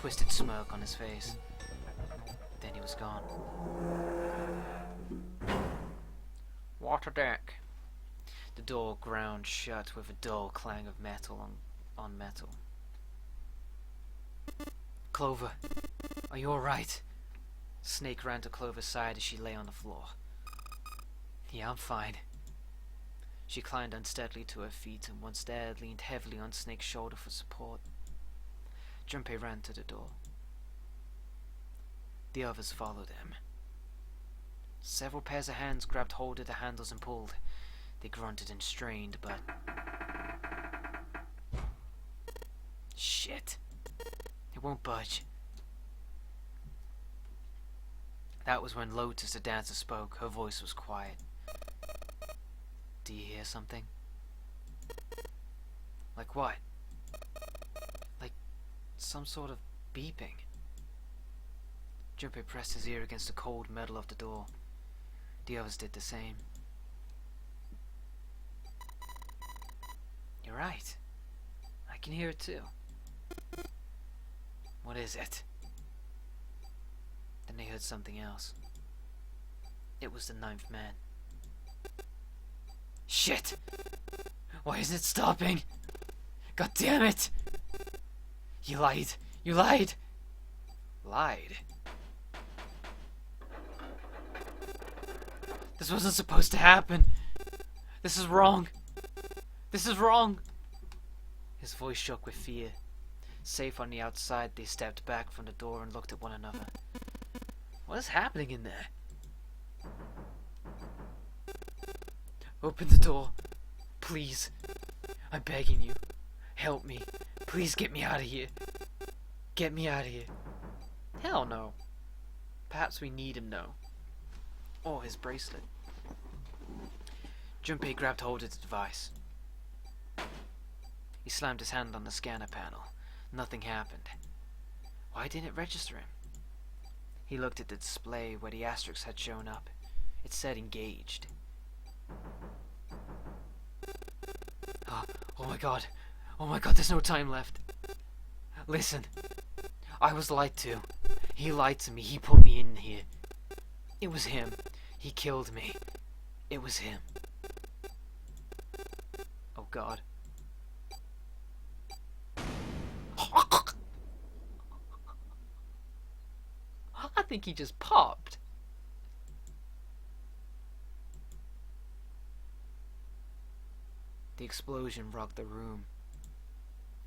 twisted smirk on his face. Then he was gone. What a dick. The door ground shut with a dull clang of metal on metal. Clover, are you alright? Snake ran to Clover's side as she lay on the floor. Yeah, I'm fine. She climbed unsteadily to her feet and once there leaned heavily on Snake's shoulder for support. Junpei ran to the door. The others followed him. Several pairs of hands grabbed hold of the handles and pulled. They grunted and strained, but... Shit. It won't budge. That was when Lotus, the dancer, spoke. Her voice was quiet. Do you hear something? Like what? Like some sort of beeping. Junpei pressed his ear against the cold metal of the door. The others did the same. You're right. I can hear it too. What is it? Then they heard something else. It was the 9th man. Shit! Why isn't it stopping? God damn it! You lied! You lied! Lied? This wasn't supposed to happen! This is wrong! This is wrong! His voice shook with fear. Safe on the outside, they stepped back from the door and looked at one another. What is happening in there? Open the door. Please. I'm begging you. Help me. Please get me out of here. Get me out of here. Hell no. Perhaps we need him though. Or his bracelet. Junpei grabbed hold of the device. He slammed his hand on the scanner panel. Nothing happened. Why didn't it register him? He looked at the display where the asterisk had shown up. It said engaged. Oh my god. Oh my god, there's no time left. Listen. I was lied to. He lied to me. He put me in here. It was him. He killed me. It was him. Oh god. I think he just popped. The explosion rocked the room.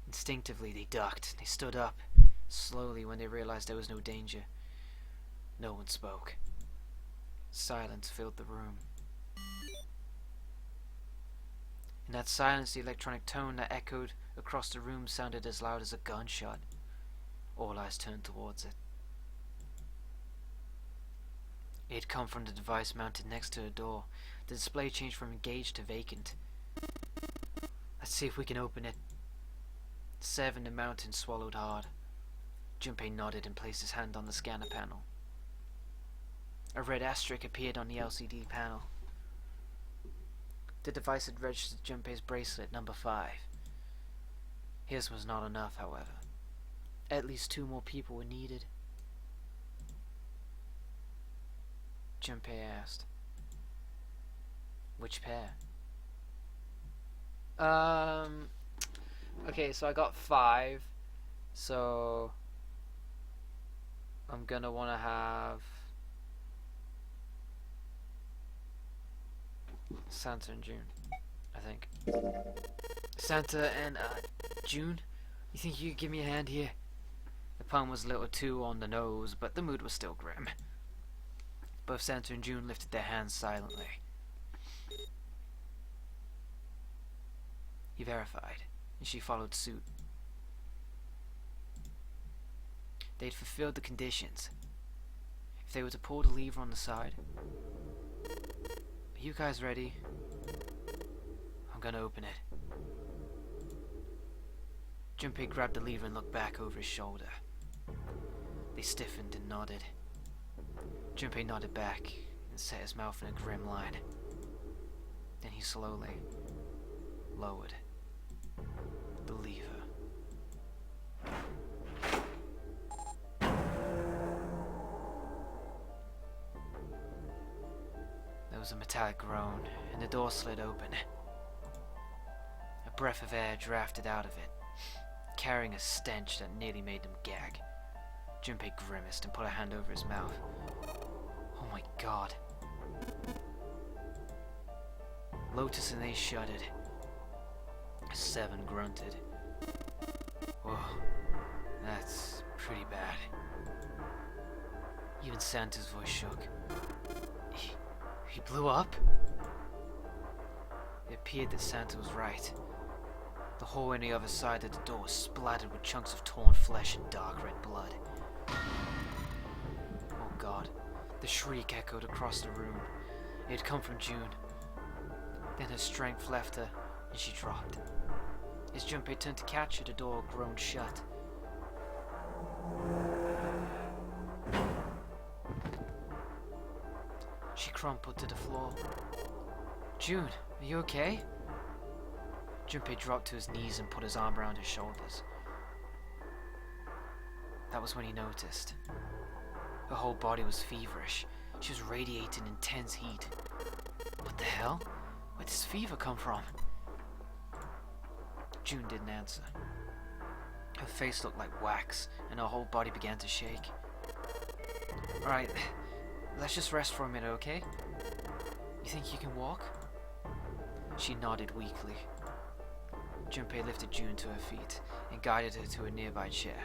Instinctively they ducked. They stood up, slowly when they realized there was no danger. No one spoke. Silence filled the room. In that silence, the electronic tone that echoed across the room sounded as loud as a gunshot. All eyes turned towards it. It had come from the device mounted next to the door. The display changed from engaged to vacant. Let's see if we can open it. 7, the mountain swallowed hard. Junpei nodded and placed his hand on the scanner panel. A red asterisk appeared on the LCD panel. The device had registered Junpei's bracelet, number 5. His was not enough, however. At least 2 more people were needed. Junpei asked. Which pair? Okay, so I got 5. So I'm gonna wanna have Santa and June, I think. Santa and June? You think you could give me a hand here? The pun was a little too on the nose, but the mood was still grim. Both Santa and June lifted their hands silently. He verified, and she followed suit. They'd fulfilled the conditions. If they were to pull the lever on the side. Are you guys ready? I'm gonna open it. Junpei grabbed the lever and looked back over his shoulder. They stiffened and nodded. Junpei nodded back and set his mouth in a grim line. Then he slowly lowered the lever. was a metallic groan, and the door slid open. A breath of air drafted out of it, carrying a stench that nearly made him gag. Junpei grimaced and put a hand over his mouth. Oh my god. Lotus and Ace shuddered. Seven grunted. Whoa, that's pretty bad. Even Santa's voice shook. He blew up? It appeared that Santa was right. The hole on the other side of the door was splattered with chunks of torn flesh and dark red blood. Oh god. The shriek echoed across the room. It had come from June. Then her strength left her, and she dropped. As Junpei turned to catch her, the door groaned shut. She crumpled to the floor. June, are you okay? Junpei dropped to his knees and put his arm around her shoulders. That was when he noticed. Her whole body was feverish. She was radiating intense heat. What the hell? Where did this fever come from? June didn't answer. Her face looked like wax, and her whole body began to shake. Alright, let's just rest for a minute, okay? You think you can walk? She nodded weakly. Junpei lifted June to her feet and guided her to a nearby chair.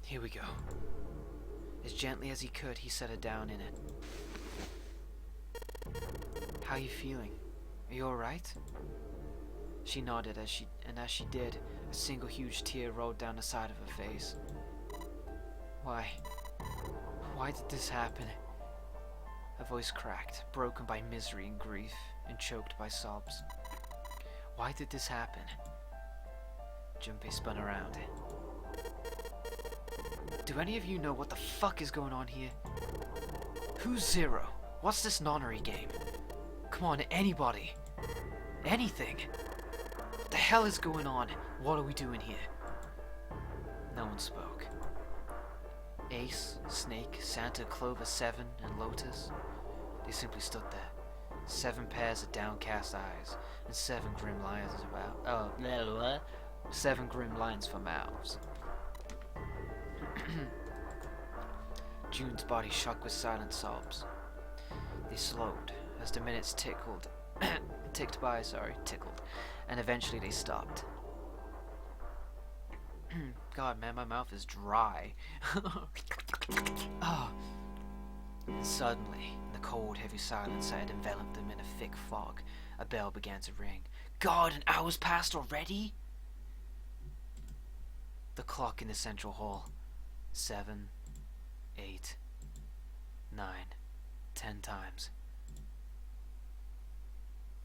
Here we go. As gently as he could, he set her down in it. How are you feeling? Are you alright? She nodded as she did, a single huge tear rolled down the side of her face. Why? Why did this happen? Her voice cracked, broken by misery and grief, and choked by sobs. Why did this happen? Junpei spun around. Do any of you know what the fuck is going on here? Who's Zero? What's this nonnery game? Come on, anybody! Anything! What the hell is going on? What are we doing here? No one spoke. Ace, Snake, Santa, Clover, Seven, and Lotus. They simply stood there. 7 pairs of downcast eyes, and 7 grim lions about. 7 grim lines for mouths. June's body shook with silent sobs. They slowed as the minutes tickled, and eventually they stopped. God, man, my mouth is dry. Oh. And suddenly, in the cold, heavy silence that had enveloped them in a thick fog, a bell began to ring. God, an hour's passed already? The clock in the central hall. 7, 8, 9, 10 times.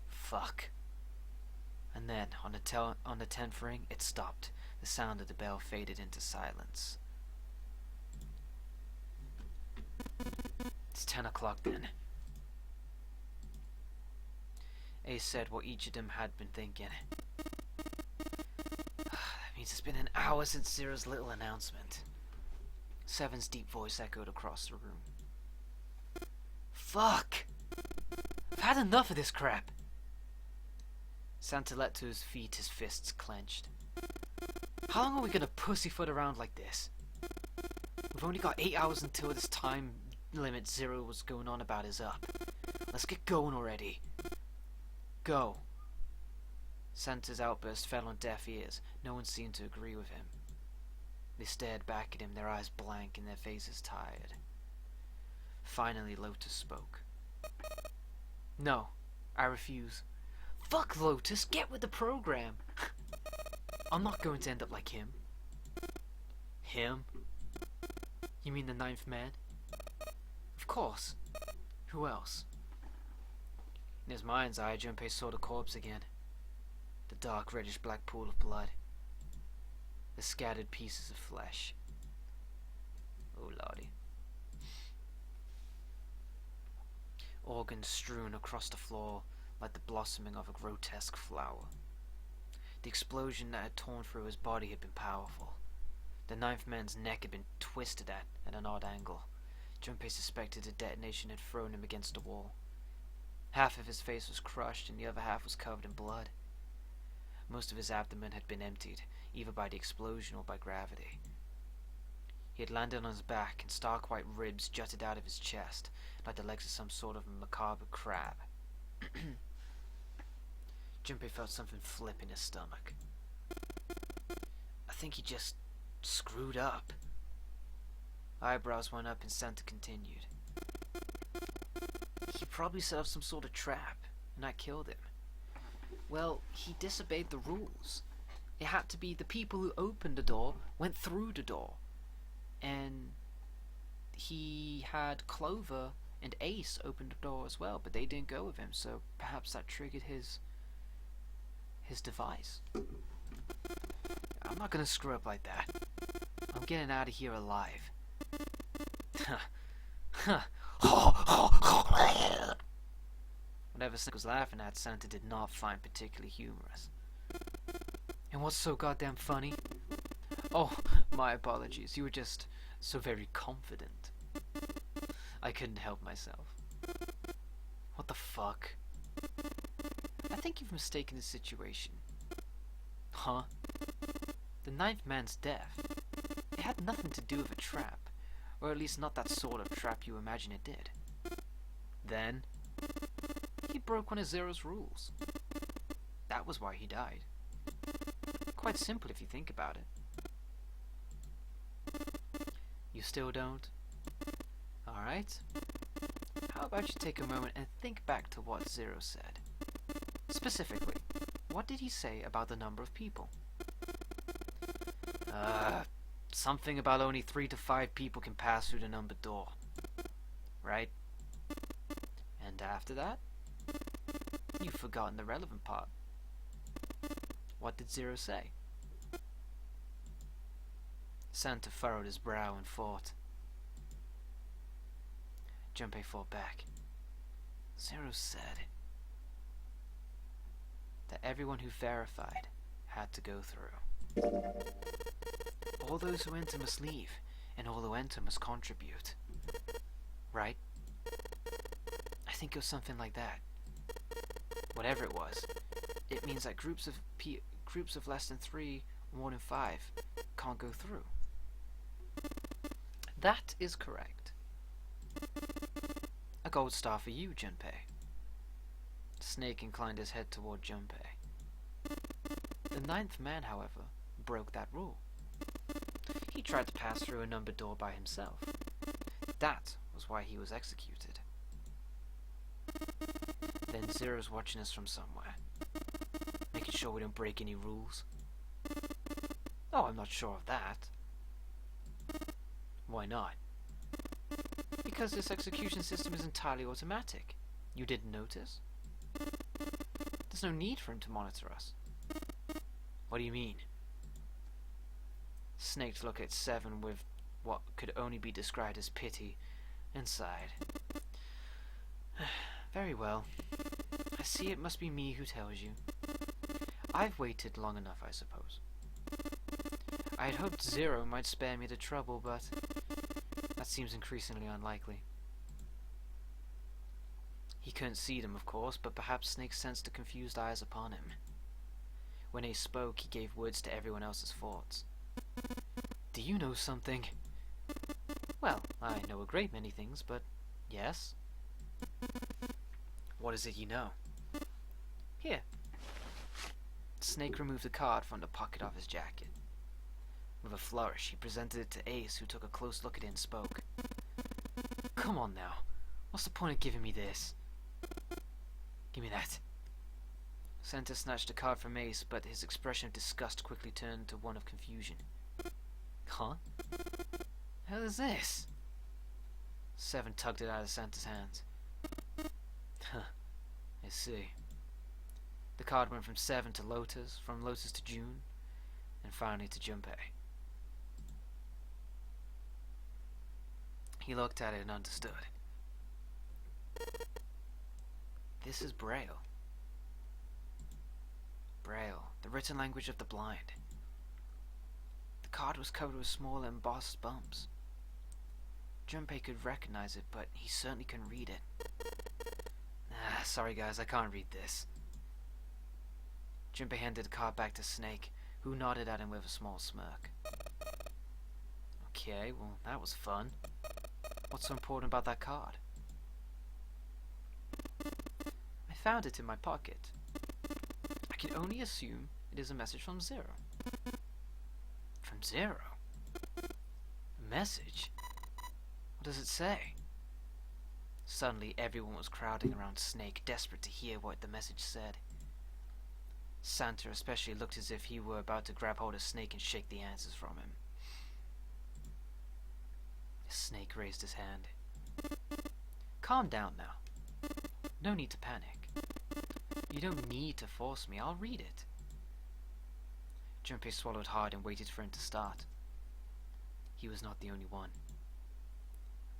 Fuck. And then, on the 10th ring, it stopped. The sound of the bell faded into silence. It's 10 o'clock then. Ace said what each of them had been thinking. That means it's been an hour since Zero's little announcement. Seven's deep voice echoed across the room. Fuck! I've had enough of this crap! Santa leapt to his feet, his fists clenched. How long are we gonna pussyfoot around like this? We've only got 8 hours until this time limit Zero was going on about is up. Let's get going already. Go. Santa's outburst fell on deaf ears. No one seemed to agree with him. They stared back at him, their eyes blank and their faces tired. Finally, Lotus spoke. No, I refuse. Fuck Lotus, get with the program. I'm not going to end up like him. Him? You mean the 9th man? Of course. Who else? In his mind's eye, Junpei saw the corpse again. The dark reddish-black pool of blood. The scattered pieces of flesh. Oh lordy. Organs strewn across the floor like the blossoming of a grotesque flower. The explosion that had torn through his body had been powerful. The 9th man's neck had been twisted at an odd angle. Junpei suspected a detonation had thrown him against a wall. Half of his face was crushed and the other half was covered in blood. Most of his abdomen had been emptied, either by the explosion or by gravity. He had landed on his back, and stark white ribs jutted out of his chest, like the legs of some sort of macabre crab. Junpei felt something flip in his stomach. I think he just screwed up. Eyebrows went up and Santa continued. He probably set up some sort of trap, and I killed him. Well, he disobeyed the rules. It had to be the people who opened the door went through the door. And he had Clover and Ace open the door as well, but they didn't go with him, so perhaps that triggered his device. I'm not gonna screw up like that. I'm getting out of here alive. Whatever Snake was laughing at, Santa did not find particularly humorous. And what's so goddamn funny? Oh, my apologies. You were just so very confident. I couldn't help myself. What the fuck? I think you've mistaken the situation. Huh? The ninth man's death. It had nothing to do with a trap. Or at least not that sort of trap you imagine it did. Then, he broke one of Zero's rules. That was why he died. Quite simple if you think about it. You still don't? Alright. How about you take a moment and think back to what Zero said? Specifically, what did he say about the number of people? Something about only 3 to 5 people can pass through the numbered door. Right? And after that? You've forgotten the relevant part. What did Zero say? Santa furrowed his brow and thought. Junpei fought back. Zero said that everyone who verified had to go through. All those who enter must leave, and all who enter must contribute. Right? I think it was something like that. Whatever it was, it means that groups of less than 3 or more than 5 can't go through. That is correct. A gold star for you, Junpei. Snake inclined his head toward Junpei. The ninth man, however, broke that rule. He tried to pass through a numbered door by himself. That was why he was executed. Then Zero's watching us from somewhere, making sure we don't break any rules. Oh, I'm not sure of that. Why not? Because this execution system is entirely automatic. You didn't notice? There's no need for him to monitor us. What do you mean? Snake looked at Seven with what could only be described as pity and sighed. Very well. I see it must be me who tells you. I've waited long enough, I suppose. I had hoped Zero might spare me the trouble, but that seems increasingly unlikely. He couldn't see them, of course, but perhaps Snake sensed the confused eyes upon him. When he spoke, he gave words to everyone else's thoughts. Do you know something? Well, I know a great many things, but yes. What is it you know? Here. Snake removed a card from the pocket of his jacket. With a flourish, he presented it to Ace, who took a close look at it and spoke. Come on now. What's the point of giving me this? Give me that. Santa snatched the card from Ace, but his expression of disgust quickly turned to one of confusion. Huh? Hell is this? Seven tugged it out of Santa's hands. Huh. I see. The card went from Seven to Lotus, from Lotus to June, and finally to Junpei. He looked at it and understood. This is Braille. Braille, the written language of the blind. The card was covered with small embossed bumps. Junpei could recognize it, but he certainly couldn't read it. Sorry guys, I can't read this. Junpei handed the card back to Snake, who nodded at him with a small smirk. Okay, well that was fun. What's so important about that card? I found it in my pocket. I can only assume it is a message from Zero. From Zero? A message? What does it say? Suddenly everyone was crowding around Snake, desperate to hear what the message said. Santa especially looked as if he were about to grab hold of Snake and shake the answers from him. Snake raised his hand. Calm down now. No need to panic. You don't need to force me, I'll read it. Junpei swallowed hard and waited for him to start. He was not the only one.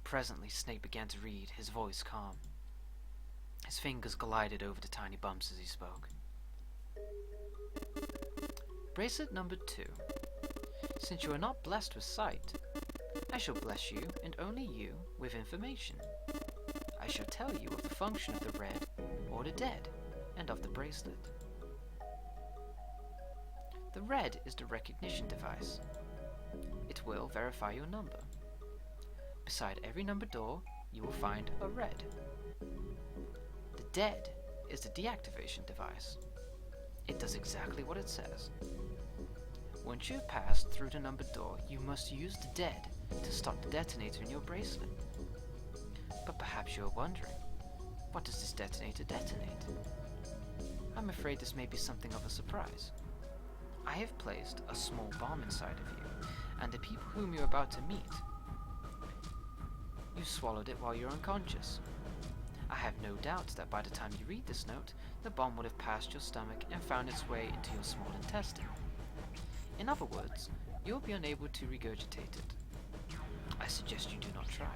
Presently Snake began to read, his voice calm. His fingers glided over the tiny bumps as he spoke. Bracelet number 2. Since you are not blessed with sight, I shall bless you, and only you, with information. I shall tell you of the function of the red, or the dead, and of the bracelet. The red is the recognition device. It will verify your number. Beside every number door, you will find a red. The dead is the deactivation device. It does exactly what it says. Once you have passed through the numbered door, you must use the dead to stop the detonator in your bracelet. But perhaps you are wondering, what does this detonator detonate? I'm afraid this may be something of a surprise. I have placed a small bomb inside of you, and the people whom you're about to meet. You swallowed it while you're unconscious. I have no doubt that by the time you read this note, the bomb would have passed your stomach and found its way into your small intestine. In other words, you'll be unable to regurgitate it. I suggest you do not try.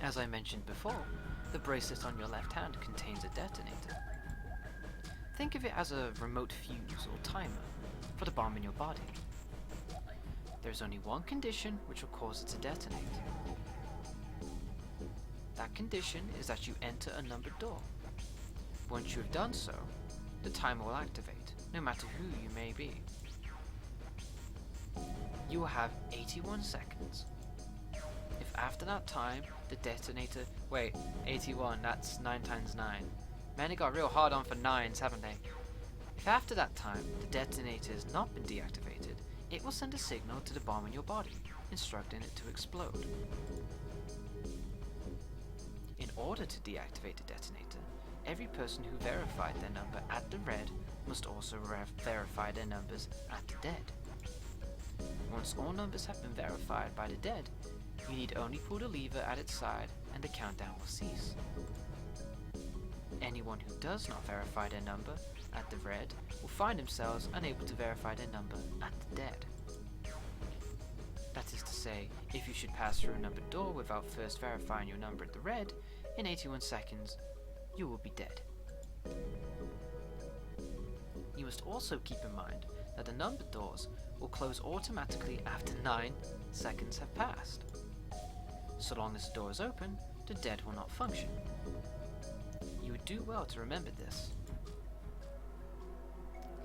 As I mentioned before, the bracelet on your left hand contains a detonator. Think of it as a remote fuse or timer for the bomb in your body. There's only one condition which will cause it to detonate. That condition is that you enter a numbered door. Once you have done so, the timer will activate, no matter who you may be. You will have 81 seconds. If after that time, the detonator... Wait, 81, that's 9 times 9. Man, it got real hard on for 9s, haven't they? If after that time, the detonator has not been deactivated, it will send a signal to the bomb in your body, instructing it to explode. In order to deactivate the detonator, every person who verified their number at the red must also verify their numbers at the dead. Once all numbers have been verified by the dead, you need only pull the lever at its side and the countdown will cease. Anyone who does not verify their number at the red will find themselves unable to verify their number at the dead. That is to say, if you should pass through a numbered door without first verifying your number at the red, in 81 seconds, you will be dead. You must also keep in mind that the numbered doors will close automatically after 9 seconds have passed. So long as the door is open, the dead will not function. You would do well to remember this.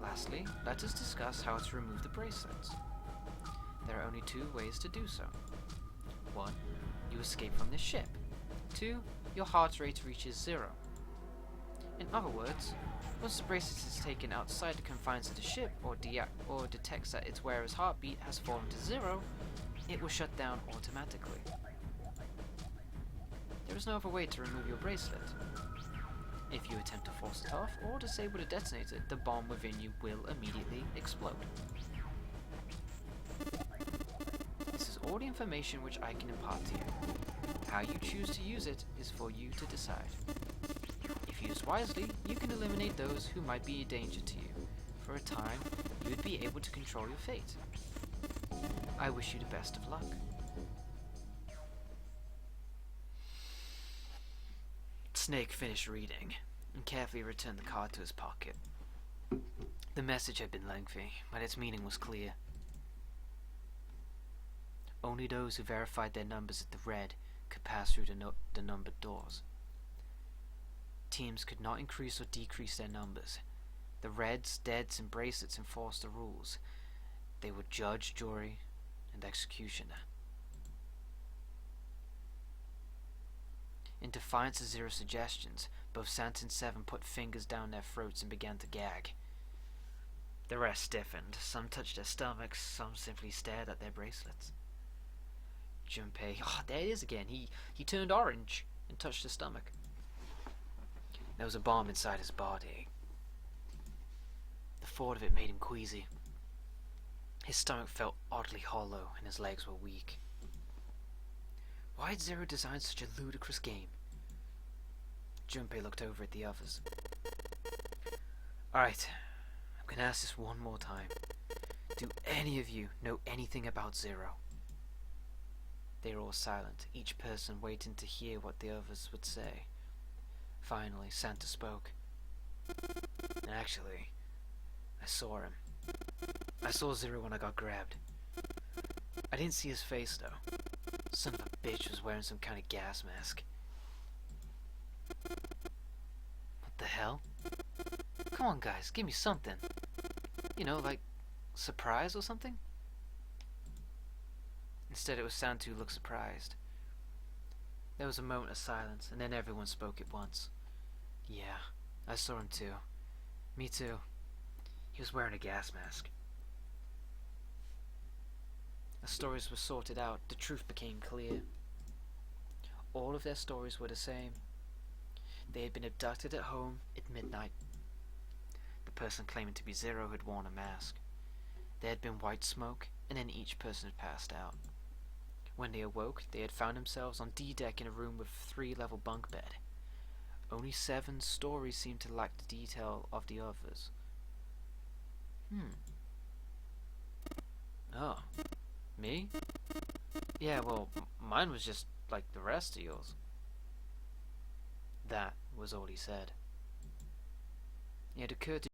Lastly, let us discuss how to remove the bracelets. There are only 2 ways to do so. 1. You escape from the ship. 2. Your heart rate reaches 0. In other words, once the bracelet is taken outside the confines of the ship or detects that its wearer's heartbeat has fallen to 0, it will shut down automatically. There is no other way to remove your bracelet. If you attempt to force it off or disable the detonator, the bomb within you will immediately explode. This is all the information which I can impart to you. How you choose to use it is for you to decide. If used wisely, you can eliminate those who might be a danger to you. For a time, you would be able to control your fate. I wish you the best of luck. Snake finished reading and carefully returned the card to his pocket. The message had been lengthy, but its meaning was clear. Only those who verified their numbers at the red could pass through the numbered doors. Teams could not increase or decrease their numbers. The reds, deads, and bracelets enforced the rules. They were judge, jury, and executioner. In defiance of Zero's suggestions, both Santa and Seven put fingers down their throats and began to gag. The rest stiffened. Some touched their stomachs, some simply stared at their bracelets. Junpei, there it is again. He turned orange and touched his stomach. There was a bomb inside his body. The thought of it made him queasy. His stomach felt oddly hollow and his legs were weak. Why had Zero designed such a ludicrous game? Junpei looked over at the others. Alright, I'm gonna ask this one more time. Do any of you know anything about Zero? They were all silent, each person waiting to hear what the others would say. Finally, Santa spoke. Actually, I saw him. I saw Zero when I got grabbed. I didn't see his face, though. Son of a bitch was wearing some kind of gas mask. What the hell? Come on, guys, give me something. You know, like, surprise or something? Instead, it was Santa who looked surprised. There was a moment of silence, and then everyone spoke at once. Yeah, I saw him too. Me too. He was wearing a gas mask. As stories were sorted out, the truth became clear. All of their stories were the same. They had been abducted at home at midnight. The person claiming to be Zero had worn a mask. There had been white smoke, and then each person had passed out. When they awoke, they had found themselves on D-deck in a room with a 3-level bunk bed. Only Seven's stories seemed to lack the detail of the others. Oh. Me? Yeah, well, mine was just like the rest of yours. That was all he said. It occurred to